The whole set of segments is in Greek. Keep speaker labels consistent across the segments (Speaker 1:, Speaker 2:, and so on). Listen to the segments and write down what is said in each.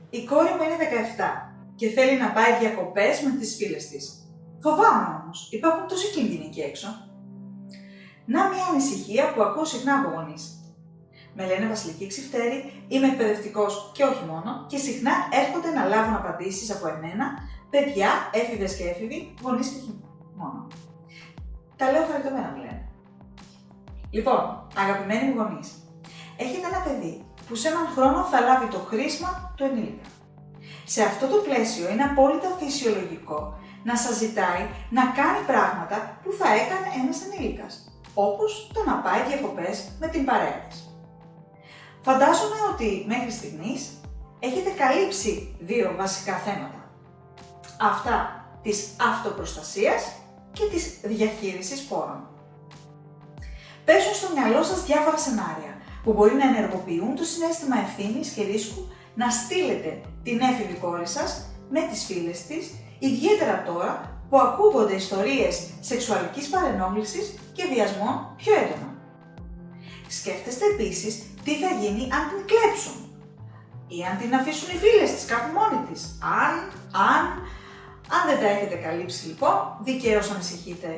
Speaker 1: Η κόρη μου είναι 17 και θέλει να πάει διακοπές με τις φίλες της. Φοβάμαι όμως, υπάρχουν τόσοι κίνδυνοι εκεί έξω. Να μια ανησυχία που ακούω συχνά από γονείς. Με λένε Βασιλική Ξυφτέρη, είμαι εκπαιδευτικός και όχι μόνο και συχνά έρχονται να λάβουν απαντήσεις από εμένα, παιδιά, έφηβες και έφηβοι, γονείς και όχι μόνο. Τα λέω χαριτωμένα μου λένε. Λοιπόν, αγαπημένοι μου γονείς, έχετε ένα παιδί που σε έναν χρόνο θα λάβει το χρήσμα του ενήλικα. Σε αυτό το πλαίσιο είναι απόλυτα φυσιολογικό να σας ζητάει να κάνει πράγματα που θα έκανε ένας ενήλικας, όπως το να πάει διακοπές με την παρέα της. Φαντάζομαι ότι μέχρι στιγμής έχετε καλύψει δύο βασικά θέματα. Αυτά της αυτοπροστασίας και της διαχείρισης πόρων. Παίζουν στο μυαλό σας διάφορα σενάρια που μπορεί να ενεργοποιούν το συναίσθημα ευθύνης και ρίσκου να στείλετε την έφηβη κόρη σας με τις φίλες της, ιδιαίτερα τώρα που ακούγονται ιστορίες σεξουαλικής παρενόχλησης και βιασμών πιο έντονα. Σκέφτεστε επίσης τι θα γίνει αν την κλέψουν ή αν την αφήσουν οι φίλες της κάπου μόνη της. Αν δεν τα έχετε καλύψει λοιπόν, δικαίως ανησυχείτε.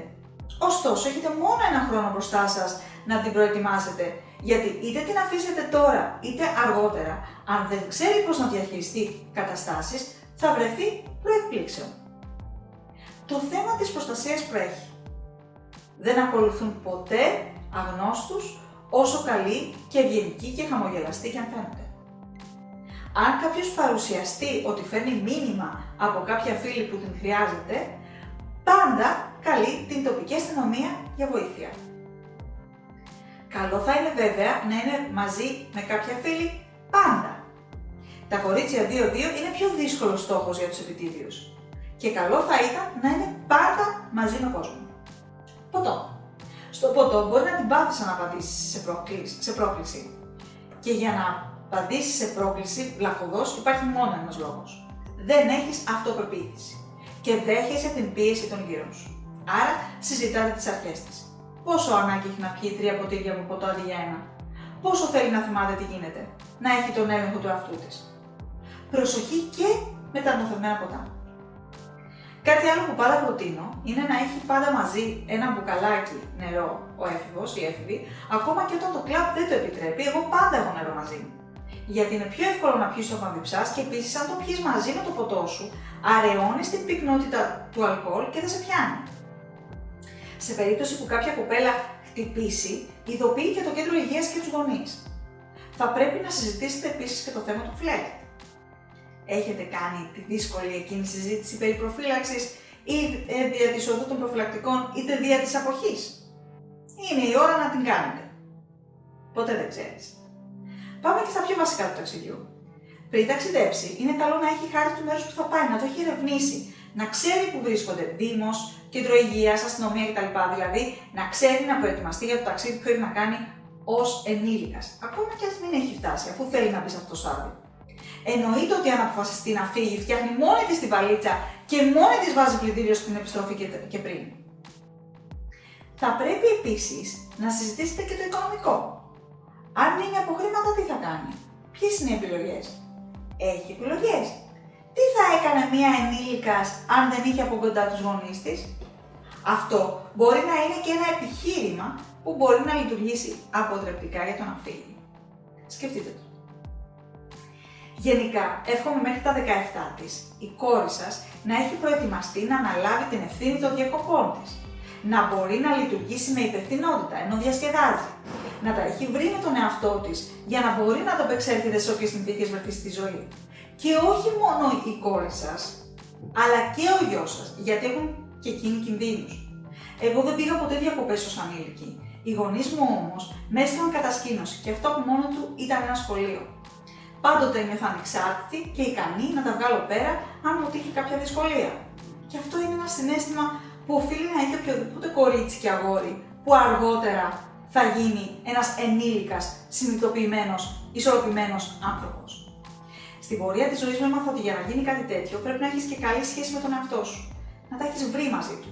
Speaker 1: Ωστόσο, έχετε μόνο ένα χρόνο μπροστά σας να την προετοιμάσετε, γιατί είτε την αφήσετε τώρα είτε αργότερα, αν δεν ξέρει πώς να διαχειριστεί καταστάσεις, θα βρεθεί προεκπλήξεων. Το θέμα της προστασίας προέχει. Δεν ακολουθούν ποτέ αγνώστους, όσο καλοί και ευγενικοί και χαμογελαστοί κι αν φαίνονται. Αν κάποιος παρουσιαστεί ότι φέρνει μήνυμα από κάποια φίλη που την χρειάζεται, πάντα καλεί την τοπική αστυνομία για βοήθεια. Καλό θα είναι βέβαια να είναι μαζί με κάποια φίλη πάντα. Τα κορίτσια 2-2 είναι πιο δύσκολος στόχος για τους επιτίδιους και καλό θα ήταν να είναι πάντα μαζί με κόσμο. Ποτό. Στο ποτό μπορεί να την πάθεις να απαντήσεις σε πρόκληση. Και για να απαντήσεις σε πρόκληση βλακωδώς υπάρχει μόνο ένας λόγος. Δεν έχεις αυτοπεποίθηση και δέχεσαι την πίεση των γύρω σου. Άρα συζητάτε τις αρχές της. Πόσο ανάγκη έχει να πιει 3 ποτήρια από ποτό αντί για ένα. Πόσο θέλει να θυμάται τι γίνεται. Να έχει τον έλεγχο του εαυτού της. Προσοχή και με τα νοθευμένα ποτά. Κάτι άλλο που πάντα προτείνω είναι να έχει πάντα μαζί ένα μπουκαλάκι νερό ο έφηβος ή έφηβη, ακόμα και όταν το κλαμπ δεν το επιτρέπει, εγώ πάντα έχω νερό μαζί μου. Γιατί είναι πιο εύκολο να πιεις όταν διψάς και επίσης αν το πιεις μαζί με το ποτό σου, αραιώνεις την πυκνότητα του αλκοόλ και δεν σε πιάνει. Σε περίπτωση που κάποια κοπέλα χτυπήσει, ειδοποιεί και το κέντρο υγείας και τους γονείς. Θα πρέπει να συζητήσετε επίσης και το θέμα του φλερτ. Έχετε κάνει τη δύσκολη εκείνη συζήτηση περί προφύλαξης ή δια της οδού των προφυλακτικών είτε δια της αποχής. Είναι η ώρα να την κάνετε. Ποτέ δεν ξέρεις. Πάμε και στα πιο βασικά του ταξιδιού. Πριν ταξιδέψει, είναι καλό να έχει χάρτη του μέρους που θα πάει, να το έχει ερευνήσει, να ξέρει που βρίσκονται Δήμος, κέντρο υγείας, αστυνομία κτλ. Δηλαδή, να ξέρει να προετοιμαστεί για το ταξίδι που πρέπει να κάνει ως ενήλικας. Ακόμα και αν μην έχει φτάσει, αφού θέλει να μπει σε αυτό το στάδιο. Εννοείται ότι αν αποφασιστεί να φύγει, φτιάχνει μόνη της την βαλίτσα και μόνη της βάζει πλυντήριο στην επιστροφή και πριν. Θα πρέπει επίσης να συζητήσετε και το οικονομικό. Αν μείνει από χρήματα, τι θα κάνει, ποιες είναι οι επιλογές. Έχει επιλογές. Τι θα έκανε μία ενήλικας αν δεν είχε από κοντά τους γονείς της. Αυτό μπορεί να είναι και ένα επιχείρημα που μπορεί να λειτουργήσει αποτρεπτικά για το να φύγει. Σκεφτείτε το. Γενικά, εύχομαι μέχρι τα 17 της η κόρη σας να έχει προετοιμαστεί να αναλάβει την ευθύνη των διακοπών της. Να μπορεί να λειτουργήσει με υπευθυνότητα ενώ διασκεδάζει. Να τα έχει βρει με τον εαυτό της για να μπορεί να το απεξέλθετε σε όποιες συνθήκες βρεθεί στη ζωή. Και όχι μόνο η κόρη σας, αλλά και ο γιος σας, γιατί έχουν και εκείνοι κινδύνους. Εγώ δεν πήγα ποτέ διακοπές ως ανήλικη. Οι γονείς μου όμως με έστειλαν κατασκήνωση και αυτό από μόνο του ήταν ένα σχολείο. Πάντοτε νιώθω ανεξάρτητη και ικανή να τα βγάλω πέρα αν μου τύχει κάποια δυσκολία. Και αυτό είναι ένα συναίσθημα που οφείλει να έχει οποιοδήποτε κορίτσι και αγόρι που αργότερα θα γίνει ένας ενήλικας, συνειδητοποιημένος, ισορροπημένος άνθρωπος. Στην πορεία της ζωής μου έμαθα ότι για να γίνει κάτι τέτοιο πρέπει να έχεις και καλή σχέση με τον εαυτό σου. Να τα έχεις βρει μαζί του.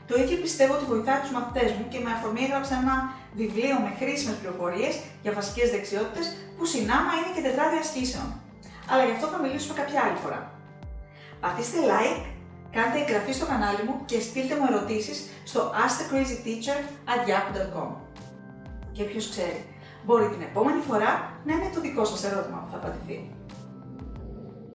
Speaker 1: Το ίδιο πιστεύω ότι βοηθάει τους μαθητές μου και με αφορμή έγραψα ένα βιβλίο με χρήσιμες πληροφορίες για βασικές δεξιότητες που συνάμα είναι και τετράδια ασκήσεων. Αλλά γι' αυτό θα μιλήσουμε κάποια άλλη φορά. Πατήστε like, κάντε εγγραφή στο κανάλι μου και στείλτε μου ερωτήσεις στο askthecrazyteacher@yahoo.com. Και ποιος ξέρει, μπορεί την επόμενη φορά να είναι το δικό σας ερώτημα που θα απαντηθεί.